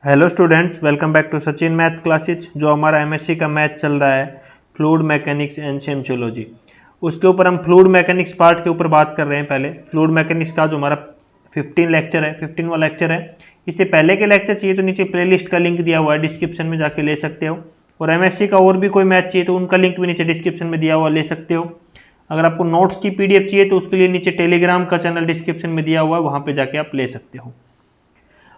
Hello students, welcome back to Sachin math classes. जो हमारा MSc का मैथ चल रहा है फ्लूइड मैकेनिक्स एंड सेंशियोलॉजी, उसके ऊपर हम फ्लूइड मैकेनिक्स पार्ट के ऊपर बात कर रहे हैं। पहले फ्लूइड मैकेनिक्स का जो हमारा 15 लेक्चर है, 15वां लेक्चर है। इससे पहले के लेक्चर चाहिए तो नीचे प्लेलिस्ट का लिंक दिया हुआ है, डिस्क्रिप्शन में जाके ले सकते हो। और एमएससी का और भी कोई मैथ चाहिए तो उनका लिंक भी नीचे डिस्क्रिप्शन में दिया हुआ, ले सकते हो। अगर आपको नोट्स की पीडीएफ चाहिए तो उसके लिए नीचे टेलीग्राम का चैनल डिस्क्रिप्शन में दिया हुआ है, वहां पे जाके आप ले सकते हो।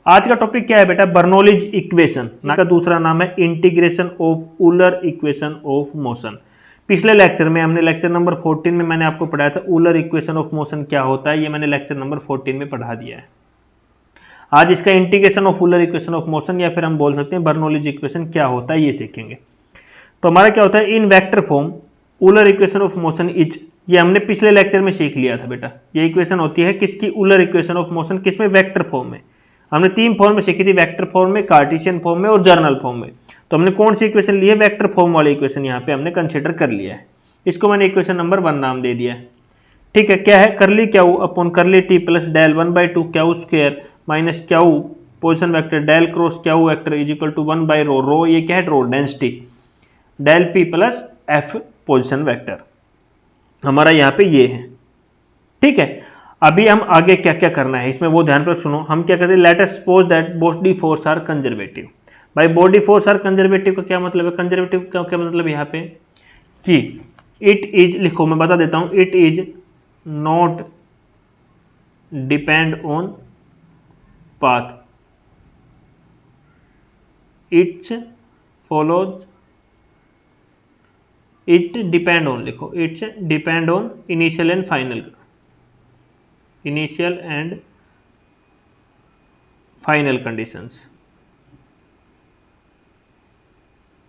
आज का टॉपिक क्या है बेटा? बर्नौलीज इक्वेशन, ना का दूसरा नाम है integration of Euler equation of motion. पिछले लेक्चर में हमने लेक्चर नंबर 14 में मैंने आपको पढ़ाया था ऊलर इक्वेशन ऑफ मोशन क्या होता है। ये मैंने लेक्चर नंबर 14 में पढ़ा दिया है। आज इसका integration of Euler equation of motion या फिर हम बोल सकते हैं बर्नौलीज इक्वेशन क्या होता है, ये सीखेंगे। तो हमारा क्या होता है in vector form Euler equation of motion is, ये हमने पिछले लेक्चर में सीख लिया था बेटा। ये इक्वेशन होती है किसकी? ऊलर इक्वेशन ऑफ मोशन। किसमें? वेक्टर फॉर्म में। हमने 3 फॉर्म में सीखी थी, वेक्टर फॉर्म में, कार्टेशियन फॉर्म में और जर्नल फॉर्म में। तो हमने कौन सी इक्वेशन ली है? वेक्टर फॉर्म वाली इक्वेशन यहाँ पे हमने कंसीडर कर लिया है। इसको मैंने इक्वेशन नंबर 1 नाम दे दिया है। ठीक है, क्या है? Curly q upon curly t plus del 1/2 q square minus q position vector del cross q vector is equal to 1/रो। रो ये क्या है? Rho density. Del p plus f position vector हमारा यहाँ पे ये है। ठीक है, अभी हम आगे क्या क्या करना है इसमें वो ध्यान पर सुनो। हम क्या करते हैं? Let us suppose that body force are conservative. भाई बॉडी फोर्स आर कंजर्वेटिव का क्या मतलब है? कंजर्वेटिव का क्या मतलब यहाँ पे कि इट इज, लिखो मैं बता देता हूं, it is not depend on path, it's follows, it depend on, लिखो it's depend on initial and final, initial and final conditions.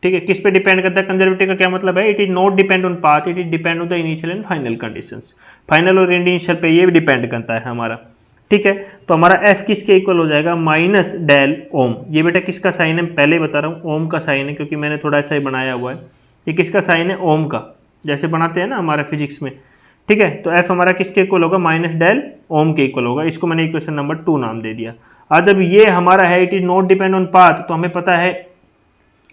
ठीक है, किस पे डिपेंड करता है? कंजर्वेटिव का क्या मतलब है? It is not depend on path, it is depend on the initial and final conditions. Final और इनिशियल पे ये भी डिपेंड करता है हमारा। ठीक है, तो हमारा एफ किसके इक्वल हो जाएगा? माइनस डेल ओम। ये बेटा किसका साइन है? पहले ही बता रहा हूँ, ओम का साइन है, क्योंकि मैंने थोड़ा सा ही बनाया हुआ है। ये किसका साइन है? ओम का, जैसे बनाते हैं ना हमारा फिजिक्स में। ठीक है, तो एफ हमारा किसके इक्वल होगा? माइनस डेल ओम के इक्वल होगा। इसको मैंने इक्वेशन नंबर 2 नाम दे दिया। आज जब ये हमारा है it is not depend on path, तो हमें पता है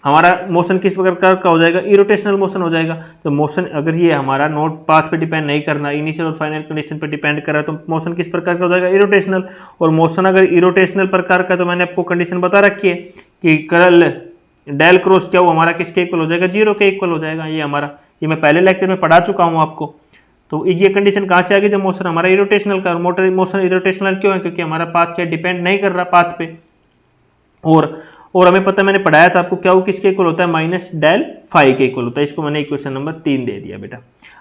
हमारा मोशन किस प्रकार का हो जाएगा? इरोटेशनल मोशन हो जाएगा। तो मोशन अगर ये हमारा नॉट पाथ पे डिपेंड नहीं करना, इनिशियल और फाइनल कंडीशन पे डिपेंड कर रहा है, तो मोशन किस प्रकार का हो जाएगा? इरोटेशनल। और मोशन अगर इरोटेशनल प्रकार का, तो मैंने आपको कंडीशन बता रखी है कि कर्ल डेल क्रॉस क्या हो हमारा किसके इक्वल हो जाएगा? 0 के इक्वल हो जाएगा। ये हमारा, ये मैं पहले लेक्चर में पढ़ा चुका हूँ आपको। तो ये कंडीशन कहाँ से आ गई? जब मोशन हमारा इरोटेशनल का, मोटर मोशन इरोटेशनल क्यों है? क्योंकि हमारा पाथ क्या डिपेंड नहीं कर रहा पाथ पे। और हमें पता, मैंने पढ़ाया था आपको, क्या वो किसके इक्वल होता है? माइनस डेल फाई के इक्वल होता है। इसको मैंने इक्वेशन नंबर 3 दे दिया बेटा।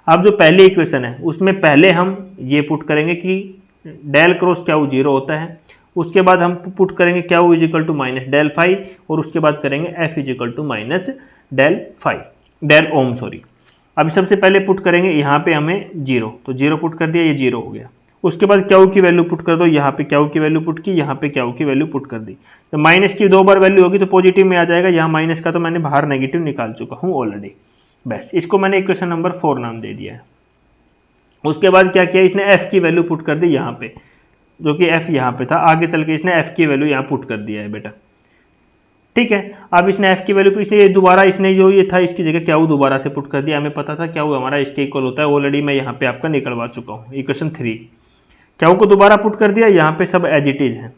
अब जो पहली इक्वेशन है उसमें पहले हम ये पुट करेंगे कि डेल क्रॉस क्या वो 0 होता है। उसके बाद हम पुट करेंगे क्या वो is equal to minus del phi, और उसके बाद करेंगे F is equal to minus del phi, del ohm sorry. अभी सबसे पहले पुट करेंगे यहाँ पे हमें 0, तो 0 पुट कर दिया, ये 0 हो गया। उसके बाद क्याऊ की वैल्यू पुट कर दो, यहाँ पे क्याऊ की वैल्यू पुट की, यहाँ पे क्याऊ की वैल्यू पुट कर दी। तो माइनस की 2 बार वैल्यू होगी तो पॉजिटिव में आ जाएगा। यहाँ माइनस का तो मैंने बाहर नेगेटिव निकाल चुका हूँ ऑलरेडी। बस इसको मैंने इक्वेशन नंबर 4 नाम दे दिया है। उसके बाद क्या किया? इसने एफ की वैल्यू पुट कर दी यहाँ पे, जो कि एफ यहाँ पे था। आगे चल के इसने एफ की वैल्यू यहाँ पुट कर दिया है बेटा। ठीक है, अब इसने एफ की वैल्यू, इसने दोबारा, इसने जो ये था इसकी जगह क्या वो दोबारा से पुट कर दिया। हमें पता था क्या वो हमारा इसके इक्वल होता है, ऑलरेडी मैं यहाँ पे आपका निकलवा चुका हूँ इक्वेशन 3। क्या को दोबारा पुट कर दिया, यहाँ पे सब एज इट इज है।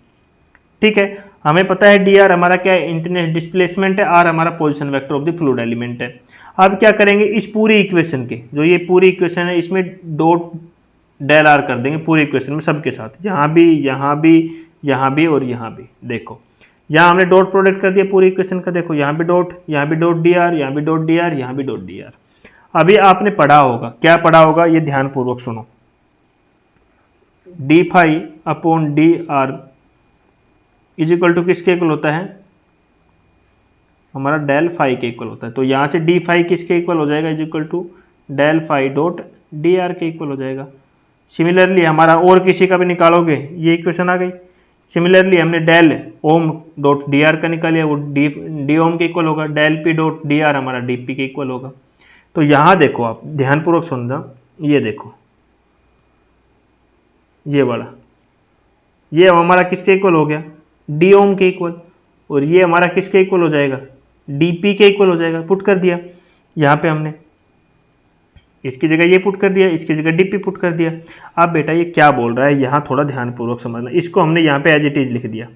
ठीक है, हमें पता है डी आर हमारा क्या है? इंटरनेट डिस्प्लेसमेंट है, आर हमारा position vector of the fluid element है। अब क्या करेंगे? इस पूरी इक्वेशन के, जो ये पूरी इक्वेशन है, इसमें डॉट डेल आर कर देंगे पूरी इक्वेशन में सबके साथ, यहाँ भी, यहाँ भी, यहाँ भी और यहाँ भी। देखो यहाँ हमने डॉट प्रोडक्ट कर दिया पूरी इक्वेशन का। देखो यहाँ भी डॉट, यहाँ भी डॉट डी आर, यहाँ भी डॉट डी आर, यहाँ भी डॉट डी आर। अभी आपने पढ़ा होगा, क्या पढ़ा होगा ये ध्यान पूर्वक सुनो। D phi upon d r is equal to किसके इक्वल होता है? हमारा डेल फाई के इक्वल होता है। तो यहां से डी फाई किसके इक्वल हो जाएगा? Is equal to del phi dot d r के इक्वल हो जाएगा। सिमिलरली हमारा और किसी का भी निकालोगे, ये इक्वेशन आ गई। सिमिलरली हमने del ohm dot d r का निकालिया, वो डी ओम के इक्वल होगा। Del p dot d r हमारा डी पी के इक्वल होगा। तो यहां देखो, आप ध्यानपूर्वक सुनना, ये देखो ये वाला, ये हमारा किसके इक्वल हो गया? डी ओम के इक्वल। और ये हमारा किसके इक्वल हो जाएगा, dp के इक्वल हो जाएगा। पुट कर दिया यहाँ पे हमने, इसकी जगह ये पुट कर दिया, इसकी जगह dp पुट कर दिया। अब बेटा ये क्या बोल रहा है यहाँ थोड़ा ध्यानपूर्वक समझना। इसको हमने यहाँ पे एज इट इज लिख दिया।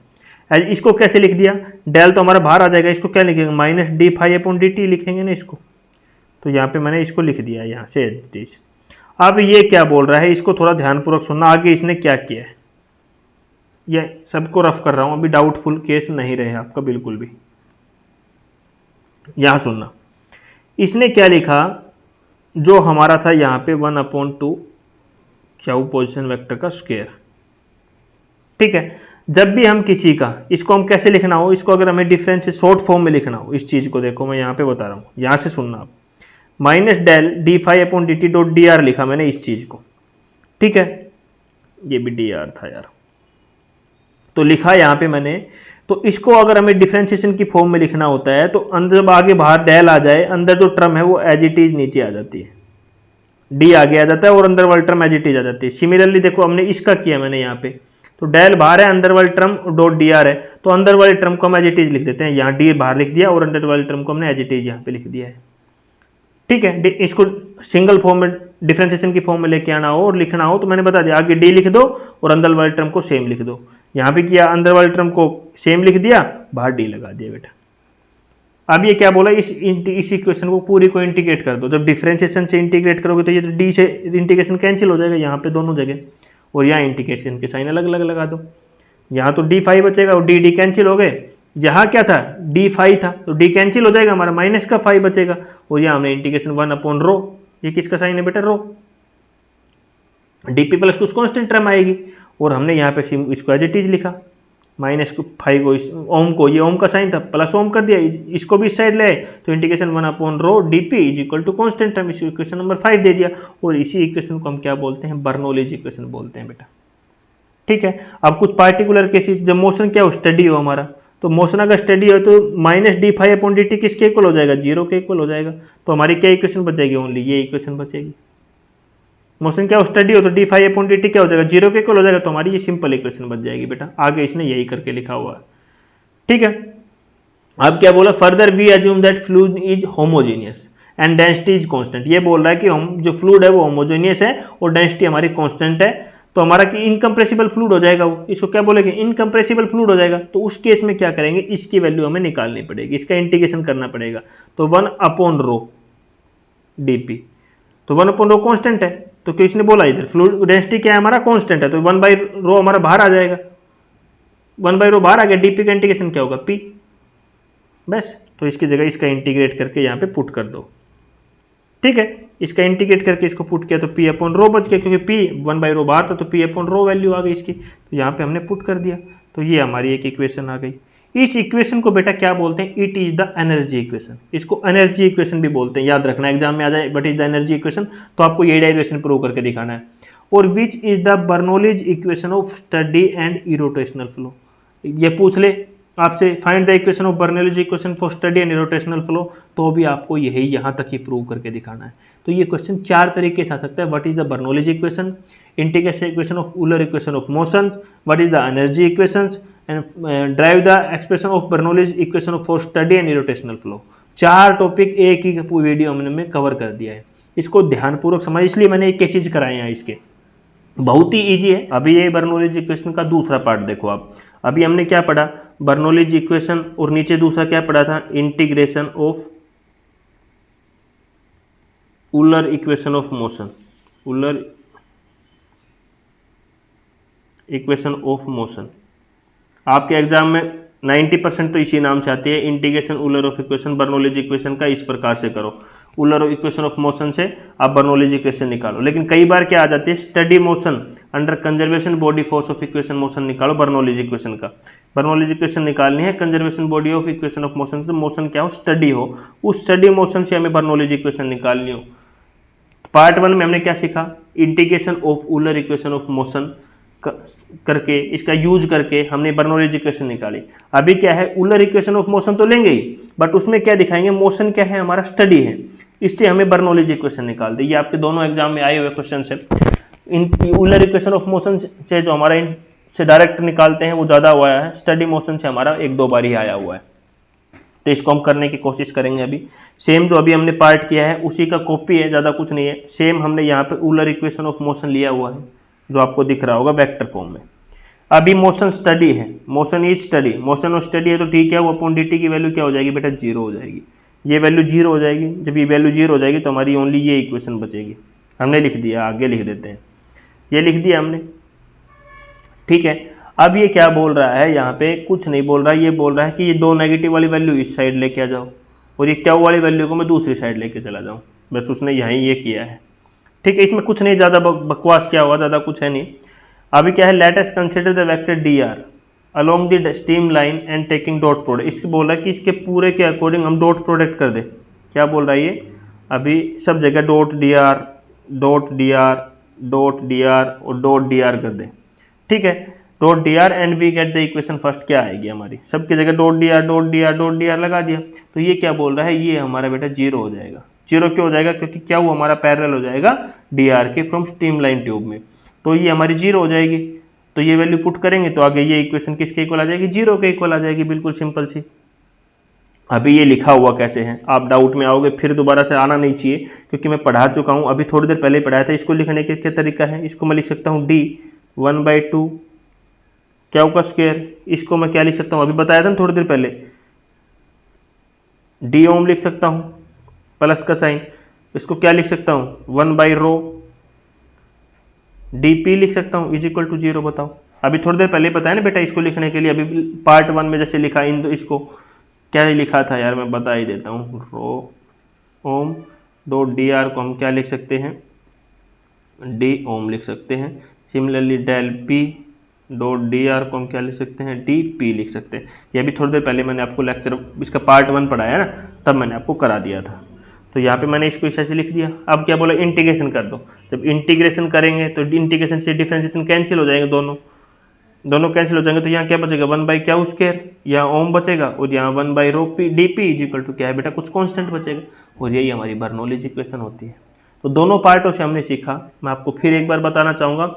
इसको कैसे लिख दिया, डेल तो हमारा बाहर आ जाएगा, इसको क्या लिखेंगे, minus d phi upon d t लिखेंगे ना इसको। तो यहाँ पे मैंने इसको लिख दिया यहाँ से एज इट इज। अब ये क्या बोल रहा है, इसको थोड़ा ध्यानपूर्वक सुनना, आगे इसने क्या किया है। ये सबको रफ कर रहा हूं, अभी डाउटफुल केस नहीं रहे आपका बिल्कुल भी। यहां सुनना, इसने क्या लिखा, जो हमारा था यहाँ पे 1/2 क्यू पोजिशन वेक्टर का स्क्वायर। ठीक है, जब भी हम किसी का, इसको हम कैसे लिखना हो, इसको अगर हमें डिफरेंस शॉर्ट फॉर्म में लिखना हो, इस चीज को देखो मैं यहाँ पे बता रहा हूँ, यहां से सुनना आप। Minus del d phi upon d t dot d r लिखा मैंने इस चीज को। ठीक है, ये भी डी आर था यार, तो लिखा यहाँ पे मैंने। तो इसको अगर हमें डिफरेंशिएशन की फॉर्म में लिखना होता है तो अंदर जब आगे बाहर डेल आ जाए, अंदर जो टर्म है वो एज इट इज नीचे आ जाती है, डी आगे आ जाता है और अंदर वाली टर्म एज इट इज आ जाती है। सिमिलरली देखो हमने इसका किया मैंने यहाँ पे, तो डेल बाहर है, अंदर वाली टर्म डॉट डी आर है, तो अंदर वाली टर्म को हम एज इट इज लिख देते हैं, यहाँ डी बाहर लिख दिया और अंदर वाली टर्म को हमने एज इट इज यहाँ पे लिख दिया है। ठीक है, इसको सिंगल फॉर्म में डिफरेंशिएशन की फॉर्म में लेके आना हो और लिखना हो तो मैंने बता दिया, आगे डी लिख दो और अंदर वाली टर्म को सेम लिख दो। यहाँ पे किया, अंदर वाली टर्म को सेम लिख दिया, बाहर डी लगा दिया बेटा। अब ये क्या बोला, इस इक्वेशन को पूरी को इंटीग्रेट कर दो। जब डिफरेंशिएशन से इंटीग्रेट करोगे तो ये तो डी से इंटीग्रेशन कैंसिल हो जाएगा यहाँ पे दोनों जगह, और यहाँ इंटीग्रेशन के साइन अलग अलग लगा दो। यहाँ तो डी फाई बचेगा और डी डी कैंसिल हो गए, यहाँ क्या था, डी फाई था, तो डी कैंसिल हो जाएगा, हमारा माइनस का फाई बचेगा, और यहाँ हमने इंटीग्रेशन 1/रो, ये किसका साइन है बेटा, रो। डीपी प्लस कुछ कॉन्स्टेंट टर्म आएगी, और हमने यहाँ पे इसको एज इट इज लिखा, माइनस फाइव को ओम को, ये ओम का साइन था, प्लस ओम कर दिया, इसको भी इस साइड ले, तो इंटीग्रेशन 1/रो dp is equal to constant term, इस इक्वेशन नंबर 5 दे दिया। और इसी इक्वेशन को हम क्या बोलते हैं, बर्नौलीज इक्वेशन बोलते हैं बेटा। ठीक है, अब कुछ पार्टिकुलर केसेस, जब मोशन क्या हो, स्टडी हो हमारा, तो मोशन अगर स्टडी हो तो minus d phi upon d t किसके इक्वल हो जाएगा, 0 के इक्वल हो जाएगा। तो हमारी क्या इक्वेशन बचेगी, ओनली ये इक्वेशन बचेगी। मोशन क्या हो, स्टडी हो तो d phi upon d t क्या हो जाएगा, 0 के इक्वल हो जाएगा, तो हमारी ये सिंपल इक्वेशन बच जाएगी बेटा। आगे इसने यही करके लिखा हुआ है। ठीक है, अब क्या बोला, further we assume that fluid is homogeneous and density is constant. ये बोल रहा है कि हम जो फ्लूइड है वो होमोजेनियस है और डेंसिटी हमारी कांस्टेंट है, तो हमारा कि इनकम्प्रेसिबल फ्लूइड हो जाएगा वो। इसको क्या बोलेंगे, इनकम्प्रेसिबल फ्लूइड हो जाएगा। तो उस केस में क्या करेंगे, इसकी वैल्यू हमें निकालनी पड़ेगी, इसका इंटीग्रेशन करना पड़ेगा। तो 1/रो डीपी, तो 1/रो कांस्टेंट है, तो क्यों इसने बोला इधर फ्लूइड डेंसिटी क्या है हमारा, कांस्टेंट है, तो 1/रो हमारा बाहर आ जाएगा, 1/रो बाहर आ गया, डीपी का इंटीग्रेशन क्या होगा, पी, बस। तो इसकी जगह इसका इंटीग्रेट करके यहाँ पे पुट कर दो। ठीक है, इसका इंटीग्रेट करके इसको पुट किया तो P/रो बच गया, क्योंकि P 1/रो बाहर था, तो P/रो वैल्यू आ गई इसकी, तो यहाँ पे हमने पुट कर दिया। तो ये हमारी एक इक्वेशन आ गई। इस इक्वेशन को बेटा क्या बोलते हैं, it is the energy equation. इसको एनर्जी इक्वेशन भी बोलते हैं, याद रखना, एग्जाम में आ जाए what is the energy equation, तो आपको ये डेरिवेशन प्रूव करके दिखाना है। और which is the Bernoulli's equation of study and irrotational flow, ये पूछ ले आपसे, find the equation of Bernoulli's equation for study and irrotational flow, तो भी आपको यही यहाँ तक ही प्रूव करके दिखाना है। तो ये क्वेश्चन 4 तरीके से आ सकता है, what is the Bernoulli's equation, integration equation of Euler equation of motion, what is the energy equations, and drive the expression of Bernoulli's equation for study and irrotational flow. 4 topic एक ही video में cover कर दिया है, इसको ध्यानपूर्वक समझ, इसलिए मैंने एक केसेज कराए हैं इसके, बहुत ही इजी है। अभी ये बर्नौलीज इक्वेशन का दूसरा पार्ट देखो आप, अभी हमने क्या पढ़ा, बर्नौलीज इक्वेशन, और नीचे दूसरा क्या पढ़ा था, integration of Euler equation of motion, Euler equation of motion. आपके एग्जाम में 90% तो इसी नाम से आती है, integration Euler of equation, Bernoulli's equation का इस प्रकार से करो, यूलर इक्वेशन ऑफ मोशन से आप बर्नौलीज इक्वेशन निकालो। लेकिन कई बार क्या आ जाती है, study motion under conservation body force of equation motion निकालो बर्नौलीज इक्वेशन का। बर्नौलीज इक्वेशन निकालनी है conservation body of equation of motion से, मोशन क्या हो, स्टडी हो, उस स्टडी मोशन से हमें बर्नौलीज इक्वेशन निकालनी हो। पार्ट 1 में हमने क्या सीखा, integration of Euler equation of motion करके, इसका यूज करके हमने बर्नौलीज इक्वेशन निकाली। अभी क्या है, यूलर इक्वेशन ऑफ मोशन तो लेंगे ही, बट उसमें क्या दिखाएंगे, मोशन क्या है हमारा, स्टडी है, इससे हमें बर्नौलीज इक्वेशन निकाल दी। ये आपके दोनों एग्जाम में आए हुए क्वेश्चन है। यूलर इक्वेशन ऑफ मोशन से जो हमारा से डायरेक्ट निकालते हैं वो ज़्यादा हुआ है, स्टडी मोशन से हमारा 1-2 बार ही आया हुआ है। तो इसको हम करने की कोशिश करेंगे अभी। सेम जो अभी हमने पार्ट किया है उसी का कॉपी है, ज़्यादा कुछ नहीं है। सेम हमने यहाँ पे यूलर इक्वेशन ऑफ मोशन लिया हुआ है जो आपको दिख रहा होगा वेक्टर फॉर्म में। अभी मोशन स्टडी है, मोशन इज स्टडी, मोशन और स्टडी है तो ठीक है, वो अपॉन dt की वैल्यू क्या हो जाएगी बेटा, 0 हो जाएगी। ये वैल्यू 0 हो जाएगी, जब ये वैल्यू 0 हो जाएगी तो हमारी ओनली ये इक्वेशन बचेगी। हमने लिख दिया, आगे लिख देते हैं, ये लिख दिया हमने, ठीक है। अब ये क्या बोल रहा है, यहाँ पे कुछ नहीं बोल रहा है, ये बोल रहा है कि ये 2 नेगेटिव वाली वैल्यू इस साइड लेके आ जाओ और ये क्या वाली वैल्यू को मैं दूसरी साइड लेके चला जाऊँ, बस उसने यहीं ये किया है, ठीक है। इसमें कुछ नहीं, ज़्यादा बकवास क्या हुआ, ज़्यादा कुछ है नहीं। अभी क्या है, let us consider the vector dr along the stream line and taking dot product. इसके बोल रहा है कि इसके पूरे के अकॉर्डिंग हम डॉट प्रोडक्ट कर दे। क्या बोल रहा है ये, अभी सब जगह dot dr dot dr dot dr और डॉट dr कर दे, ठीक है। Dot dr and we get the equation first क्या आएगी हमारी, सबकी जगह dot dr dot dr dot dr लगा दिया। तो ये क्या बोल रहा है, ये हमारा बेटा 0 हो जाएगा। 0 क्यों हो जाएगा, क्योंकि क्या वो हमारा पैरेलल हो जाएगा dr के फ्रॉम स्ट्रीम लाइन ट्यूब में, तो ये हमारी 0 हो जाएगी। तो ये वैल्यू पुट करेंगे तो आगे ये इक्वेशन किसके इक्वल आ जाएगी, 0 के इक्वल आ जाएगी, बिल्कुल सिंपल सी। अभी ये लिखा हुआ कैसे है, आप डाउट में आओगे, फिर दोबारा से आना नहीं चाहिए क्योंकि मैं पढ़ा चुका हूँ, अभी थोड़ी देर पहले पढ़ाया था। इसको लिखने के क्या तरीका है, इसको मैं लिख सकता हूँ d 1/2 क्या का स्क्वायर, इसको मैं क्या लिख सकता हूँ, अभी बताया था ना थोड़ी देर पहले, d ओम लिख सकता हूँ प्लस का साइन, इसको क्या लिख सकता हूँ 1/ρ dp लिख सकता हूँ इज इक्वल टू 0। बताओ, अभी थोड़ी देर पहले बताया ना बेटा इसको लिखने के लिए, अभी पार्ट 1 में जैसे लिखा इन इसको क्या लिखा था यार, मैं बता ही देता हूँ, रो ओम डॉट dr को हम क्या लिख सकते हैं, d ओम लिख सकते हैं। Similarly del p dot dr को हम क्या लिख सकते हैं, dp लिख सकते हैं। ये भी थोड़ी देर पहले मैंने आपको लेक्चर इसका पार्ट 1 पढ़ाया ना, तब मैंने आपको करा दिया था। तो यहाँ पे मैंने इसको ऐसे लिख दिया। अब क्या बोला, इंटीग्रेशन कर दो। जब इंटीग्रेशन करेंगे तो इंटीग्रेशन से डिफरेंशिएशन कैंसिल हो जाएंगे, दोनों कैंसिल हो जाएंगे, तो यहाँ क्या बचेगा 1/क्या स्क्वायर, यहाँ ओम बचेगा और यहाँ 1/ρ dp इज इक्वल टू क्या है बेटा, कुछ कांस्टेंट बचेगा, और यही हमारी बर्नौलीज इक्वेशन होती है। तो दोनों पार्टों से हमने सीखा। मैं आपको फिर एक बार बताना चाहूँगा,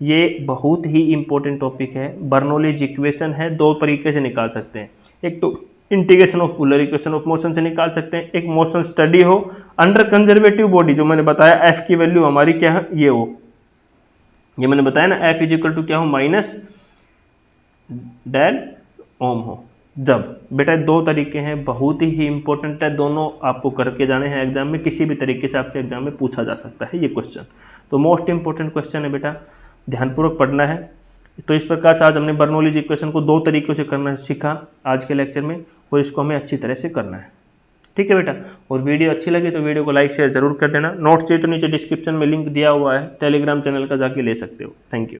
ये बहुत ही इंपॉर्टेंट टॉपिक है। बर्नौलीज इक्वेशन है, 2 तरीके से निकाल सकते हैं, एक तो integration of Euler equation of motion से निकाल सकते हैं, एक मोशन स्टडी हो अंडर कंजर्वेटिव बॉडी, जो मैंने बताया एफ की वैल्यू हमारी क्या है, ये हो, ये मैंने बताया ना एफ इज इक्वल टू क्या हो, माइनस डेल ओम हो। जब बेटा 2 तरीके हैं, बहुत ही इंपॉर्टेंट है, दोनों आपको करके जाने हैं एग्जाम में, किसी भी तरीके से आपसे एग्जाम में पूछा जा सकता है ये क्वेश्चन। तो मोस्ट इंपॉर्टेंट क्वेश्चन है बेटा, ध्यानपूर्वक पढ़ना है। तो इस प्रकार से आज हमने बर्नौलीज इक्वेशन को 2 तरीकों से करना सीखा आज के लेक्चर में, और इसको हमें अच्छी तरह से करना है, ठीक है बेटा। और वीडियो अच्छी लगी तो वीडियो को लाइक शेयर जरूर कर देना। नोट्स चाहिए तो नीचे डिस्क्रिप्शन में लिंक दिया हुआ है, टेलीग्राम चैनल का जाके ले सकते हो। Thank you.